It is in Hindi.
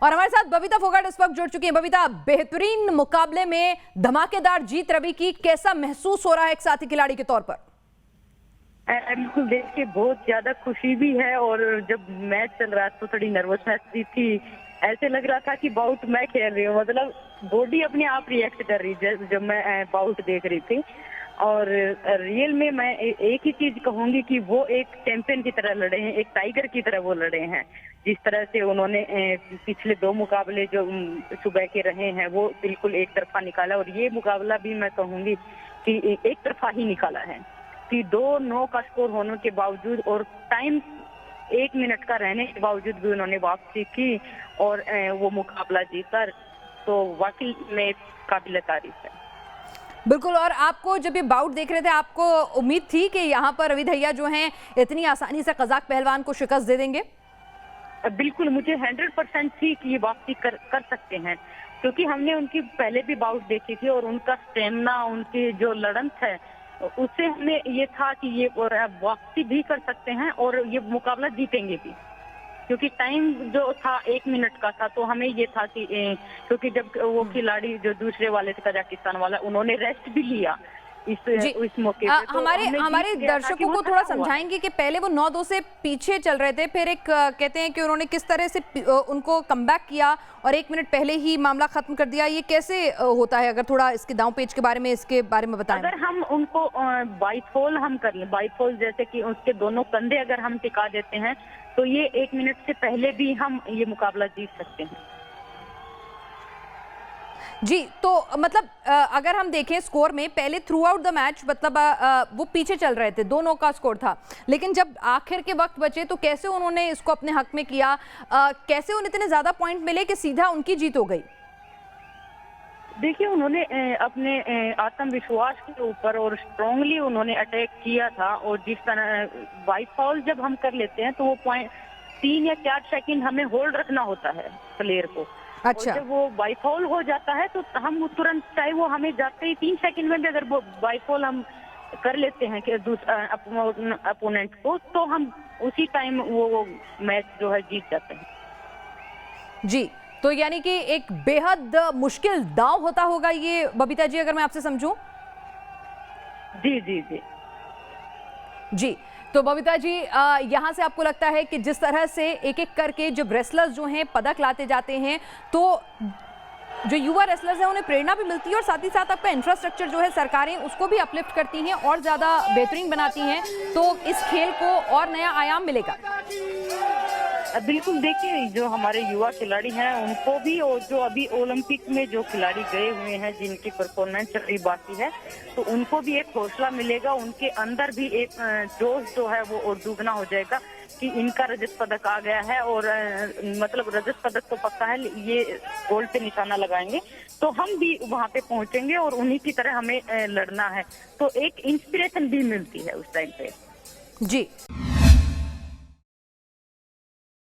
और हमारे साथ बबीता फोगाट इस वक्त जुड़ चुकी है। बबीता, बेहतरीन मुकाबले में धमाकेदार जीत रवि की, कैसा महसूस हो रहा है एक साथी खिलाड़ी के तौर पर? बिल्कुल, देख के बहुत ज्यादा खुशी भी है और जब मैच चल रहा था तो थोड़ी नर्वसनेस भी थी। ऐसे लग रहा था कि बाउट मैं खेल रही हूँ, मतलब बॉडी अपने आप रिएक्ट कर रही जब मैं बाउट देख रही थी। और रियल में मैं एक ही चीज कहूंगी कि वो एक चैंपियन की तरह लड़े हैं, एक टाइगर की तरह वो लड़े हैं। जिस तरह से उन्होंने पिछले 2 मुकाबले जो सुबह के रहे हैं वो बिल्कुल एक तरफा निकाला, और ये मुकाबला भी मैं कहूंगी कि एक तरफा ही निकाला है कि 2-9 का स्कोर होने के बावजूद और टाइम 1 मिनट का रहने के बावजूद भी उन्होंने वापसी की और वो मुकाबला जीता। तो वाकई में काबिल तारीफ है। बिल्कुल। और आपको जब ये बाउट देख रहे थे, आपको उम्मीद थी कि यहाँ पर रवि दहिया जो हैं इतनी आसानी से कजाक पहलवान को शिकस्त दे देंगे? बिल्कुल, मुझे 100% थी कि ये वापसी कर सकते हैं, क्योंकि हमने उनकी पहले भी बाउट देखी थी और उनका स्टेमिना, उनकी जो लड़त है, उससे हमें ये था कि ये वापसी भी कर सकते हैं और ये मुकाबला जीतेंगे भी, क्योंकि टाइम जो था 1 मिनट का था। तो हमें ये था कि क्योंकि जब वो खिलाड़ी जो दूसरे वाले थे कजाकिस्तान वाला, उन्होंने रेस्ट भी लिया इस मौके पे। तो हमारे दर्शकों को थोड़ा समझाएंगे कि पहले वो 9-2 से पीछे चल रहे थे, फिर एक कहते हैं कि उन्होंने किस तरह से उनको कमबैक किया और 1 मिनट पहले ही मामला खत्म कर दिया। ये कैसे होता है? अगर थोड़ा इसके दांव पेच के बारे में, इसके बारे में बताएं। अगर हम उनको बाइफॉल हम कर लें, बाइफॉल जैसे कि उसके दोनों कंधे अगर हम टिका देते हैं तो ये 1 मिनट से पहले भी हम ये मुकाबला जीत सकते हैं। जी, तो मतलब अगर हम देखें स्कोर में, पहले थ्रू आउट द मैच मतलब वो पीछे चल रहे थे, 2-9 का स्कोर था, लेकिन जब आखिर के वक्त बचे तो कैसे उन्होंने इसको अपने हक में किया? कैसे उन्हें इतने ज्यादा पॉइंट मिले कि सीधा उनकी जीत हो गई? देखिए, उन्होंने अपने आत्मविश्वास के ऊपर और स्ट्रांगली उन्होंने अटैक किया था, और जिस तरह वाइट फॉल जब हम कर लेते हैं तो वो पॉइंट 3 या 4 सेकंड हमें होल्ड रखना होता है प्लेयर को। अच्छा। और जब वो बाइफॉल हो जाता है तो हम तुरंत, चाहे वो हमें जाते ही 3 सेकंड में भी अगर वो बाइफॉल हम कर लेते हैं कि अपोनेंट को, तो हम उसी टाइम वो मैच जो है जीत जाते हैं। जी, तो यानी कि एक बेहद मुश्किल दांव होता होगा ये, बबीता जी, अगर मैं आपसे समझूं। जी जी जी जी, तो बबीता जी, यहाँ से आपको लगता है कि जिस तरह से एक एक करके जब रेसलर्स जो हैं पदक लाते जाते हैं, तो जो युवा रेसलर्स हैं उन्हें प्रेरणा भी मिलती है, और साथ ही साथ आपका इंफ्रास्ट्रक्चर जो है, सरकारें उसको भी अपलिफ्ट करती हैं और ज़्यादा बेहतरीन बनाती हैं, तो इस खेल को और नया आयाम मिलेगा। बिल्कुल, देखिए जो हमारे युवा खिलाड़ी हैं उनको भी, और जो अभी ओलंपिक में जो खिलाड़ी गए हुए हैं जिनकी परफॉर्मेंस अभी बाकी है, तो उनको भी एक हौसला मिलेगा, उनके अंदर भी एक जोश जो है वो और दुगना हो जाएगा कि इनका रजत पदक आ गया है, और मतलब रजत पदक तो पक्का है, ये गोल्ड पे निशाना लगाएंगे तो हम भी वहाँ पे पहुंचेंगे और उन्हीं की तरह हमें लड़ना है। तो एक इंस्पिरेशन भी मिलती है उस टाइम पे। जी।